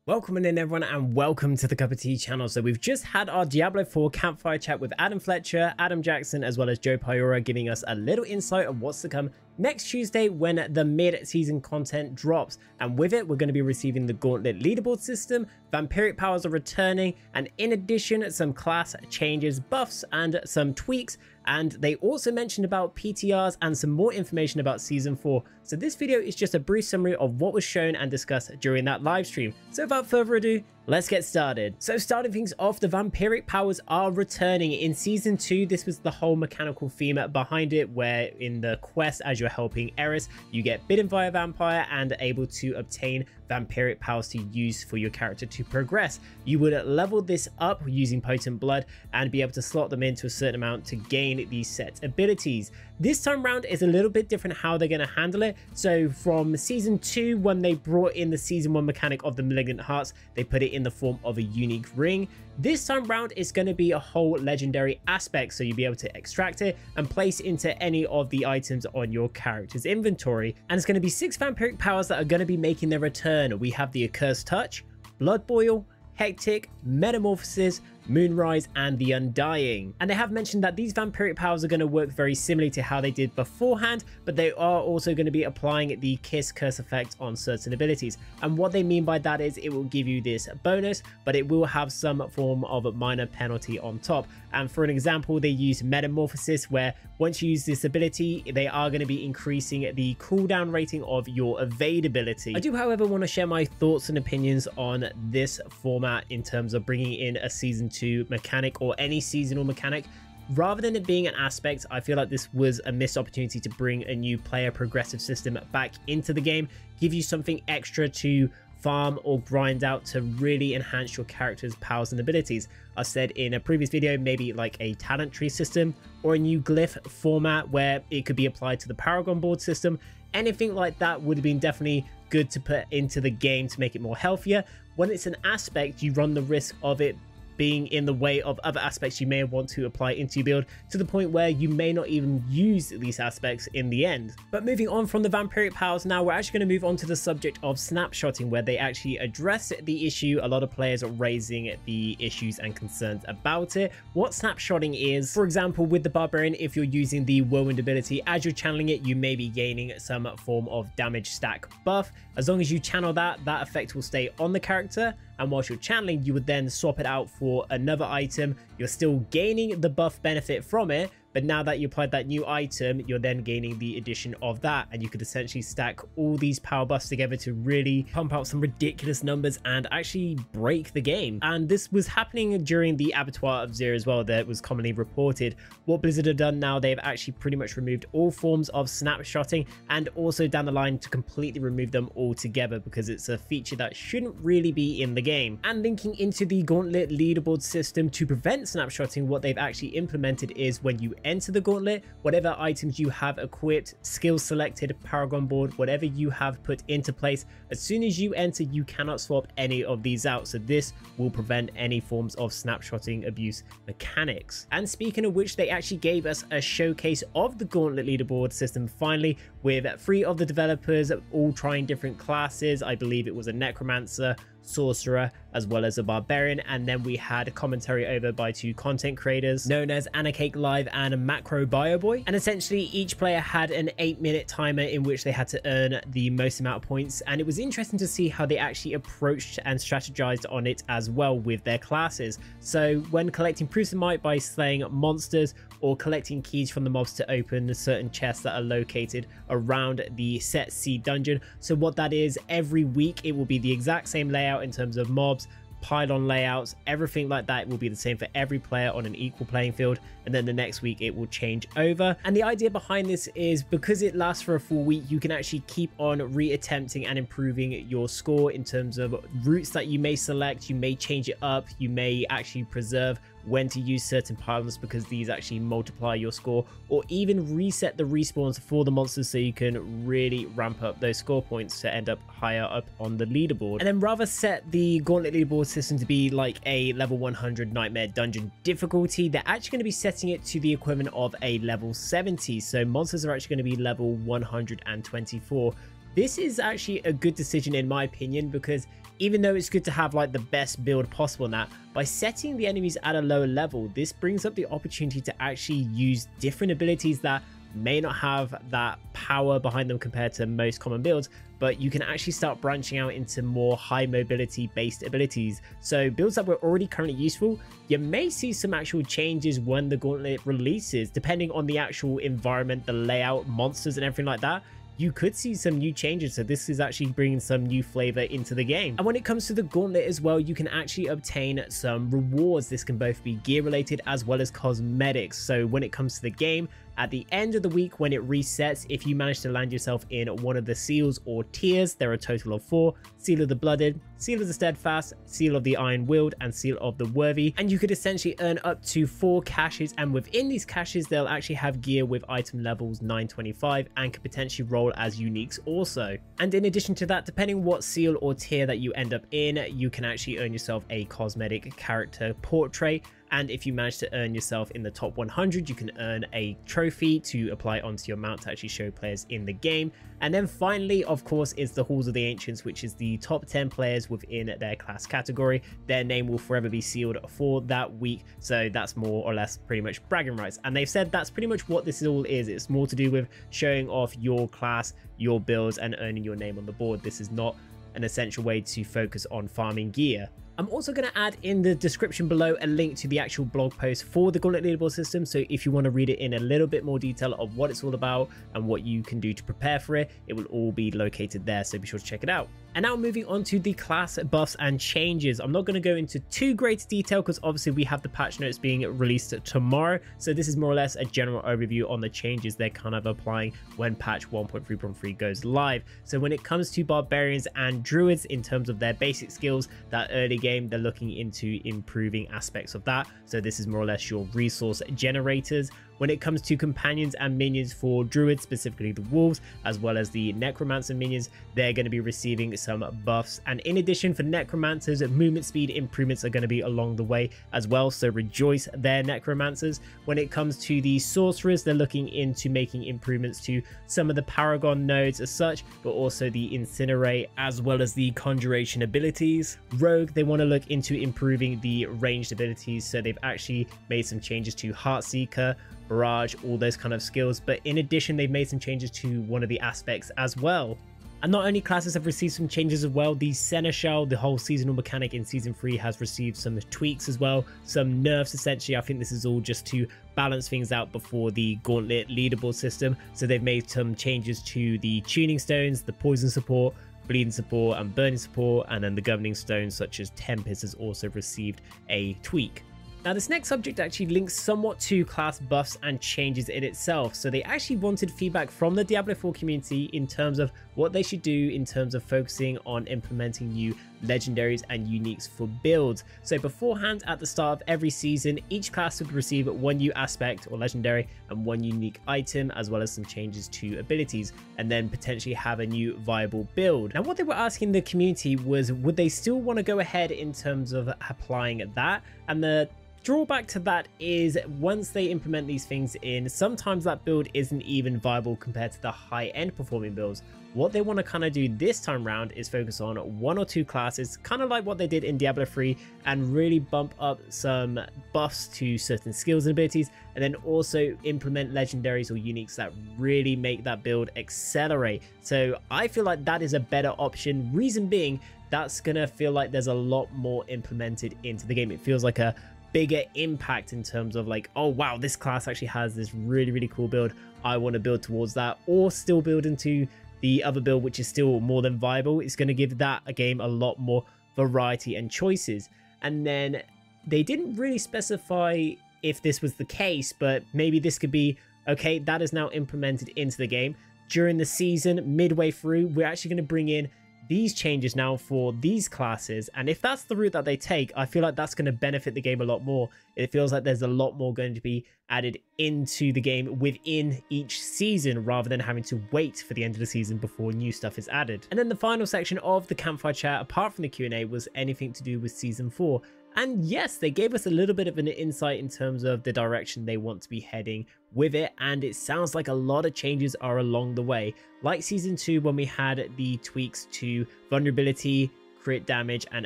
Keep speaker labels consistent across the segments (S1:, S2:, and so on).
S1: Welcome in everyone and welcome to the Cup of Tea channel. So we've just had our Diablo 4 Campfire Chat with Adam Fletcher, Adam Jackson, as well as Joe Piora, giving us a little insight on what's to come next Tuesday when the mid-season content drops. And with it, we're going to be receiving the Gauntlet leaderboard system, Vampiric Powers are returning, and in addition, some class changes, buffs, and some tweaks. And they also mentioned about PTRs and some more information about Season 4. So this video is just a brief summary of what was shown and discussed during that live stream. So without further ado, let's get started. So starting things off, the Vampiric Powers are returning. In Season 2, this was the whole mechanical theme behind it, where in the quest, as you're helping Eris, you get bitten by a vampire and able to obtain Vampiric Powers to use for your character to progress. You would level this up using Potent Blood and be able to slot them into a certain amount to gain these set abilities. This time round is a little bit different how they're going to handle it. So from Season 2, when they brought in the Season 1 mechanic of the Malignant Hearts, they put it in the form of a unique ring. This time round is going to be a whole legendary aspect, so you'll be able to extract it and place into any of the items on your character's inventory. And it's going to be 6 Vampiric Powers that are going to be making their return. We have the Accursed Touch, Blood Boil, Hectic, Metamorphosis, Moonrise, and the Undying. And they have mentioned that these Vampiric Powers are going to work very similarly to how they did beforehand, but they are also going to be applying the Kiss Curse effect on certain abilities. And what they mean by that is it will give you this bonus, but it will have some form of a minor penalty on top. And for an example, they use Metamorphosis, where once you use this ability, they are going to be increasing the cooldown rating of your evade ability. I do, however, want to share my thoughts and opinions on this format in terms of bringing in a Season 2 mechanic or any seasonal mechanic. Rather than it being an aspect, I feel like this was a missed opportunity to bring a new player progressive system back into the game, give you something extra to farm or grind out to really enhance your character's powers and abilities. I said in a previous video, maybe like a talent tree system or a new glyph format where it could be applied to the Paragon board system. Anything like that would have been definitely good to put into the game to make it more healthier. When it's an aspect, you run the risk of it being in the way of other aspects you may want to apply into your build, to the point where you may not even use these aspects in the end. But moving on from the Vampiric Powers, now we're actually going to move on to the subject of snapshotting, where they actually address the issue. A lot of players are raising the issues and concerns about it. What snapshotting is, for example, with the Barbarian, if you're using the Whirlwind ability, as you're channeling it, you may be gaining some form of damage stack buff. As long as you channel that effect will stay on the character. And whilst you're channeling, you would then swap it out for another item. You're still gaining the buff benefit from it, but now that you applied that new item, you're then gaining the addition of that, and you could essentially stack all these power buffs together to really pump out some ridiculous numbers and actually break the game. And this was happening during the Abattoir of Zero as well, that was commonly reported. What Blizzard have done now, they've actually pretty much removed all forms of snapshotting, and also down the line to completely remove them altogether, because it's a feature that shouldn't really be in the game. And linking into the Gauntlet leaderboard system to prevent snapshotting, what they've actually implemented is when you enter the Gauntlet, whatever items you have equipped, skills selected, Paragon board, whatever you have put into place, as soon as you enter, you cannot swap any of these out. So this will prevent any forms of snapshotting abuse mechanics. And speaking of which, they actually gave us a showcase of the Gauntlet leaderboard system finally, with 3 of the developers all trying different classes. I believe it was a Necromancer, Sorcerer, as well as a Barbarian, and then we had a commentary over by 2 content creators known as Anacake Live and Macro Bioboy. And essentially each player had an 8-minute timer in which they had to earn the most amount of points, and it was interesting to see how they actually approached and strategized on it as well with their classes. So when collecting proofs of might by slaying monsters, or collecting keys from the mobs to open certain chests that are located around the set C dungeon. So what that is, every week it will be the exact same layout in terms of mobs, pylon layouts, everything like that will be the same for every player on an equal playing field, and then the next week it will change over. And the idea behind this is because it lasts for a full week, you can actually keep on re-attempting and improving your score in terms of routes that you may select. You may change it up, you may actually preserve when to use certain pylons because these actually multiply your score, or even reset the respawns for the monsters so you can really ramp up those score points to end up higher up on the leaderboard. And then rather set the Gauntlet leaderboard system to be like a level 100 Nightmare Dungeon difficulty, they're actually going to be setting it to the equivalent of a level 70. So monsters are actually going to be level 124. this is actually a good decision in my opinion, because even though it's good to have like the best build possible in that, by setting the enemies at a lower level, this brings up the opportunity to actually use different abilities that may not have that power behind them compared to most common builds, but you can actually start branching out into more high mobility based abilities. So builds that were already currently useful, you may see some actual changes when the Gauntlet releases, depending on the actual environment, the layout, monsters and everything like that. You could see some new changes, so this is actually bringing some new flavor into the game. And when it comes to the Gauntlet as well, you can actually obtain some rewards. This can both be gear related as well as cosmetics. So when it comes to the game, at the end of the week when it resets, if you manage to land yourself in one of the seals or tiers, there are a total of 4: Seal of the Blooded, Seal of the Steadfast, Seal of the Iron-Willed, and Seal of the Worthy. And you could essentially earn up to 4 caches, and within these caches they'll actually have gear with item levels 925 and could potentially roll as uniques also. And in addition to that, depending what seal or tier that you end up in, you can actually earn yourself a cosmetic character portrait. And if you manage to earn yourself in the top 100, you can earn a trophy to apply onto your mount to actually show players in the game. And then finally, of course, is the Halls of the Ancients, which is the top 10 players within their class category. Their name will forever be sealed for that week. So that's more or less pretty much bragging rights. And they've said that's pretty much what this all is. It's more to do with showing off your class, your builds, and earning your name on the board. This is not an essential way to focus on farming gear. I'm also going to add in the description below a link to the actual blog post for the Gauntlet leaderboard system, so if you want to read it in a little bit more detail of what it's all about and what you can do to prepare for it, it will all be located there, so be sure to check it out. And now moving on to the class buffs and changes. I'm not going to go into too great detail because obviously we have the patch notes being released tomorrow, so this is more or less a general overview on the changes they're kind of applying when patch 1.3.3 goes live. So when it comes to barbarians and druids, in terms of their basic skills, that early game, they're looking into improving aspects of that. So this is more or less your resource generators. When it comes to companions and minions for druids, specifically the wolves, as well as the necromancer minions, they're going to be receiving some buffs. And in addition, for necromancers, movement speed improvements are going to be along the way as well, so rejoice there, necromancers. When it comes to the sorcerers, they're looking into making improvements to some of the paragon nodes as such, but also the incinerate as well as the conjuration abilities. Rogue, they want to look into improving the ranged abilities, so they've actually made some changes to Heartseeker, Barrage, all those kind of skills, but in addition they've made some changes to one of the aspects as well. And not only classes have received some changes as well, the Seneschal, the whole seasonal mechanic in Season 3 has received some tweaks as well, some nerfs essentially. I think this is all just to balance things out before the Gauntlet leaderboard system. So they've made some changes to the tuning stones, the poison support, bleeding support and burning support, and then the governing stones such as Tempest has also received a tweak. Now this next subject actually links somewhat to class buffs and changes in itself. So they actually wanted feedback from the Diablo 4 community in terms of what they should do in terms of focusing on implementing new legendaries and uniques for builds. So beforehand, at the start of every season, each class would receive one new aspect or legendary and one unique item, as well as some changes to abilities, and then potentially have a new viable build. Now what they were asking the community was, would they still want to go ahead in terms of applying that? And the drawback to that is once they implement these things in, sometimes that build isn't even viable compared to the high-end performing builds. What they want to kind of do this time round is focus on 1 or 2 classes, kind of like what they did in Diablo 3, and really bump up some buffs to certain skills and abilities, and then also implement legendaries or uniques that really make that build accelerate. So I feel like that is a better option. Reason being, that's gonna feel like there's a lot more implemented into the game. It feels like a bigger impact in terms of like, oh wow, this class actually has this really cool build, I want to build towards that, or still build into the other build which is still more than viable. It's going to give that a game a lot more variety and choices. And then they didn't really specify if this was the case, but maybe this could be, okay, that is now implemented into the game during the season. Midway through, we're actually going to bring in these changes now for these classes, and if that's the route that they take, I feel like that's going to benefit the game a lot more. It feels like there's a lot more going to be added into the game within each season rather than having to wait for the end of the season before new stuff is added. And then the final section of the Campfire Chat, apart from the Q&A, was anything to do with Season 4. And yes, they gave us a little bit of an insight in terms of the direction they want to be heading with it, and it sounds like a lot of changes are along the way. Like season 2, when we had the tweaks to vulnerability, crit damage and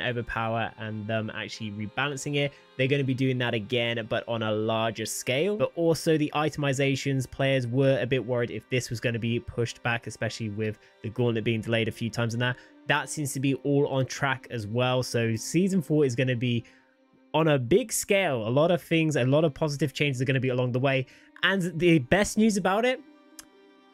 S1: overpower, and them actually rebalancing it, they're going to be doing that again, but on a larger scale. But also the itemizations, players were a bit worried if this was going to be pushed back, especially with the Gauntlet being delayed a few times, and that seems to be all on track as well. So season 4 is going to be on a big scale. A lot of things, a lot of positive changes are going to be along the way. And the best news about it,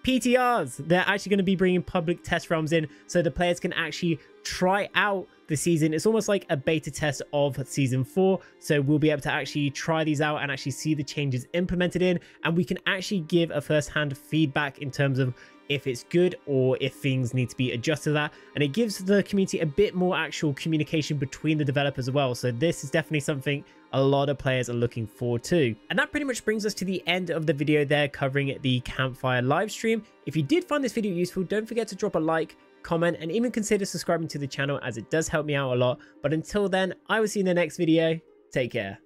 S1: PTRs, they're actually going to be bringing public test realms in so the players can actually try out the season. It's almost like a beta test of season 4, so we'll be able to actually try these out and actually see the changes implemented in, and we can actually give a first-hand feedback in terms of if it's good or if things need to be adjusted to that. And it gives the community a bit more actual communication between the developers as well. So this is definitely something a lot of players are looking forward to. And that pretty much brings us to the end of the video there, covering the Campfire live stream. If you did find this video useful, don't forget to drop a like, comment, and even consider subscribing to the channel, as it does help me out a lot. But until then, I will see you in the next video. Take care.